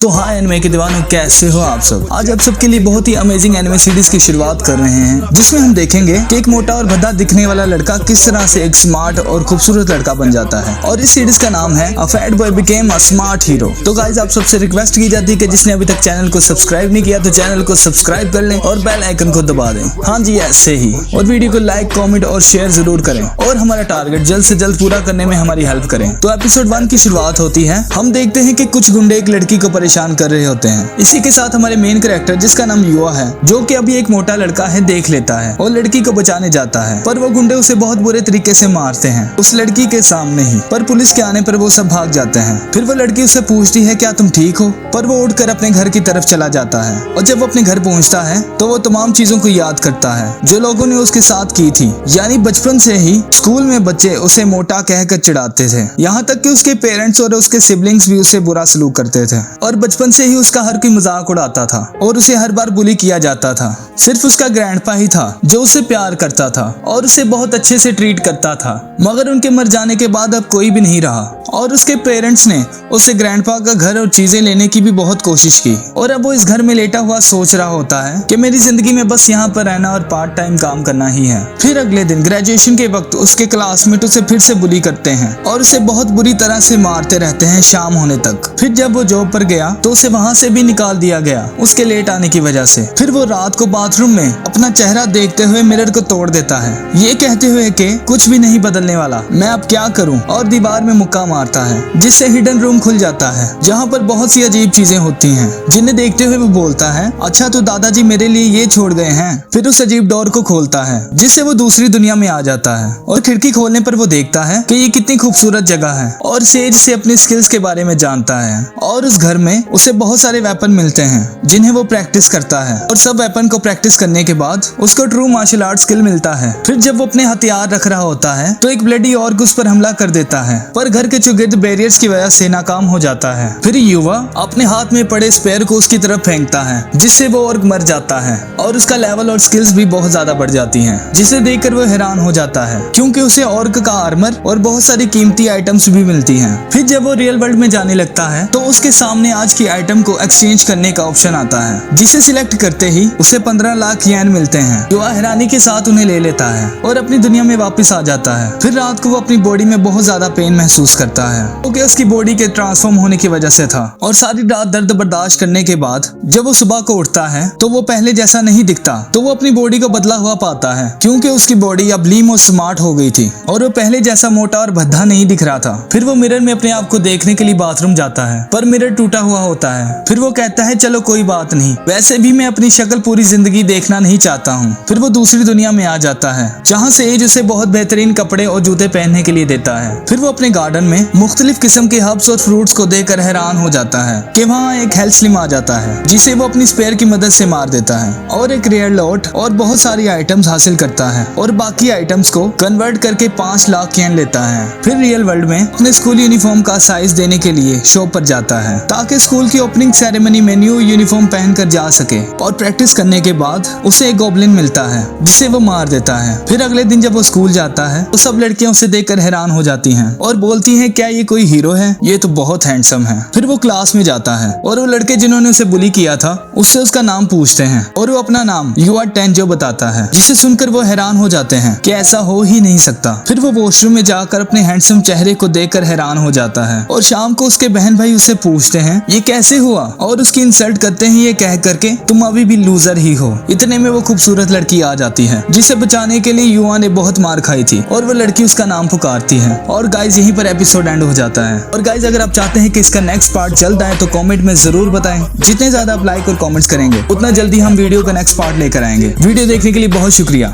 तो हाँ एनिमे के दीवानों, कैसे हो आप सब। आज आप सबके लिए बहुत ही अमेजिंग एनिमे सीरीज की शुरुआत कर रहे हैं, जिसमें हम देखेंगे कि एक मोटा और भद्दा दिखने वाला लड़का किस तरह से एक स्मार्ट और खूबसूरत लड़का बन जाता है। और इस सीरीज का नाम है a fat boy became a smart hero. तो गाइस, आप सबसे रिक्वेस्ट की जाती है कि जिसने अभी तक चैनल को सब्सक्राइब नहीं किया तो चैनल को सब्सक्राइब कर लें और बेल आइकन को दबा दें। हाँ जी, ऐसे ही। और वीडियो को लाइक, कॉमेंट और शेयर जरूर करें और हमारा टारगेट जल्द से जल्द पूरा करने में हमारी हेल्प करें। तो एपिसोड 1 की शुरुआत होती है। हम देखते हैं कि कुछ गुंडे एक लड़की को परेशान कर रहे होते हैं। इसी के साथ हमारे मेन कैरेक्टर, जिसका नाम युवा है, जो कि अभी एक मोटा लड़का है, देख लेता है और लड़की को बचाने जाता है। पर वो गुंडे उसे बहुत बुरे तरीके से मारते हैं, उस लड़की के सामने ही। पर पुलिस के आने पर वो सब भाग जाते हैं। फिर वो लड़की उससे पूछती है, क्या तुम ठीक हो? पर वो उठकर अपने घर की तरफ चला जाता है। और जब वो अपने घर पहुंचता है तो वो तमाम चीजों को याद करता है जो लोगों ने उसके साथ की थी। यानी बचपन से ही स्कूल में बच्चे उसे मोटा कहकर चिढ़ाते थे, यहाँ तक कि उसके पेरेंट्स और उसके सिबलिंग्स भी उससे बुरा सलूक करते थे। और बचपन से ही उसका हर कोई मजाक उड़ाता था और उसे हर बार बुली किया जाता था। सिर्फ उसका ग्रैंडपा ही था जो उसे प्यार करता था और उसे बहुत अच्छे से ट्रीट करता था। मगर उनके मर जाने के बाद अब कोई भी नहीं रहा और उसके पेरेंट्स ने उसे ग्रैंडपा का घर और चीजें लेने की भी बहुत कोशिश की। और अब वो इस घर में लेटा हुआ सोच रहा होता है कि मेरी जिंदगी में बस यहाँ पर रहना और पार्ट टाइम काम करना ही है। फिर अगले दिन ग्रेजुएशन के वक्त उसके क्लासमेट उसे फिर से बुली करते हैं और उसे बहुत बुरी तरह से मारते रहते हैं शाम होने तक। फिर जब वो जॉब पर गया तो उसे वहाँ से भी निकाल दिया गया उसके लेट आने की वजह से। फिर वो रात को बाथरूम में अपना चेहरा देखते हुए मिरर को तोड़ देता है, ये कहते हुए कि कुछ भी नहीं बदलने वाला, मैं अब क्या करूं। और दीवार में मुक्का मारता है, जिससे हिडन रूम खुल जाता है, जहां पर बहुत सी अजीब चीजें होती हैं, जिन्हें देखते हुए वो बोलता है, अच्छा तो दादाजी मेरे लिए ये छोड़ गए हैं। फिर उस अजीब डोर को खोलता है, जिससे वो दूसरी दुनिया में आ जाता है। और खिड़की खोलने पर वो देखता है कि ये कितनी खूबसूरत जगह है और सेज से अपनी स्किल्स के बारे में जानता है। और उस घर में उसे बहुत सारे वेपन मिलते हैं जिन्हें वो प्रैक्टिस करता है। और सब वेपन को प्रैक्टिस करने के बाद उसको ट्रू मार्शल आर्ट स्किल मिलता है। फिर जब वो अपने हथियार रख रहा होता है तो एक ब्लडी ऑर्क उस पर हमला कर देता है, पर घर के चुगिर्द बैरियर्स की वजह से नाकाम हो जाता है। फिर युवा अपने हाथ में पड़े स्पेयर को उसकी तरफ फेंकता है, जिससे वो ऑर्क मर जाता है और उसका लेवल और स्किल्स भी बहुत ज्यादा बढ़ जाती हैं, जिसे देखकर वो हैरान हो जाता है क्योंकि उसे ऑर्क का आर्मर और बहुत सारी कीमती आइटम्स भी मिलती हैं। फिर जब वो रियल वर्ल्ड में जाने लगता है तो उसके सामने आज की आइटम को एक्सचेंज करने का ऑप्शन आता है, जिसे सिलेक्ट करते ही उसे 15 लाख येन मिलते हैं। युवा हैरानी के साथ उन्हें ले लेता है और अपनी दुनिया में वापस आ जाता है। फिर रात को वो अपनी बॉडी में बहुत ज्यादा पेन महसूस करता है, क्योंकि उसकी बॉडी के ट्रांसफॉर्म होने की वजह से था। और सारी रात दर्द बर्दाश्त करने के बाद जब वो सुबह को उठता है तो वो पहले जैसा नहीं दिखता। तो वो अपनी बॉडी को बदला हुआ पाता है, क्योंकि उसकी बॉडी अब लीम और स्मार्ट हो गई थी और वो पहले जैसा मोटा और भद्दा नहीं दिख रहा था। फिर वो मिरर में अपने आप को देखने के लिए बाथरूम जाता है, पर मिरर टूटा हुआ होता है। फिर वो कहता है, चलो कोई बात नहीं, वैसे भी मैं अपनी शक्ल पूरी जिंदगी देखना नहीं चाहता हूँ। फिर वो दूसरी दुनिया में आ जाता है, जहाँ से एज उसे बहुत बेहतरीन कपड़े और जूते पहनने के लिए देता है। फिर वो अपने गार्डन में मुख्तलिफ किस्म के हर्ब्स और फ्रूट्स को देखकर हैरान हो जाता है कि वहाँ एक हेल्थ स्लिम आ जाता है, जिसे वो अपनी स्पेयर की मदद से मार देता है और एक रेयर लॉट और बहुत सारी आइटम्स हासिल करता है और बाकी आइटम्स को कन्वर्ट करके 5 लाख येन लेता है। फिर रियल वर्ल्ड में अपने स्कूल यूनिफॉर्म का साइज देने के लिए शॉप पर जाता है, ताकि स्कूल की ओपनिंग सेरेमनी में न्यू यूनिफॉर्म पहनकर जा सके। और प्रैक्टिस करने के बाद उसे एक गॉब्लिन मिलता है, जिसे वो मार देता है। फिर अगले दिन जब वो स्कूल जाता है तो सब लड़कियां उसे देखकर हैरान हो जाती हैं और बोलती हैं, क्या ये कोई हीरो है? ये तो बहुत हैंडसम है। फिर वो क्लास में जाता है और वो लड़के जिन्होंने उसे बुली किया था उससे उसका नाम पूछते हैं और वो अपना नाम युवा टेंजो बताता है, जिसे सुनकर वो हैरान हो जाते हैं कि ऐसा हो ही नहीं सकता। फिर वो वॉशरूम में जाकर अपने हैंडसम चेहरे को देखकर हैरान हो जाता है और शाम को उसके बहन भाई उससे पूछते हैं, ये कैसे हुआ? और उसकी इंसल्ट करते हैं, ये कह करके तुम अभी भी लूजर ही हो। इतने में वो खूबसूरत लड़की आ जाती है, जिसे बचाने के लिए युवा ने बहुत मार खाई थी और वो लड़की उसका नाम पुकारती है। और गाइज, यहीं पर एपिसोड एंड हो जाता है। और गाइज, अगर आप चाहते हैं कि इसका नेक्स्ट पार्ट जल्द आए तो कमेंट में जरूर बताएं। जितने ज्यादा आप लाइक और कमेंट्स करेंगे उतना जल्दी हम वीडियो का नेक्स्ट पार्ट लेकर आएंगे। वीडियो देखने के लिए बहुत शुक्रिया।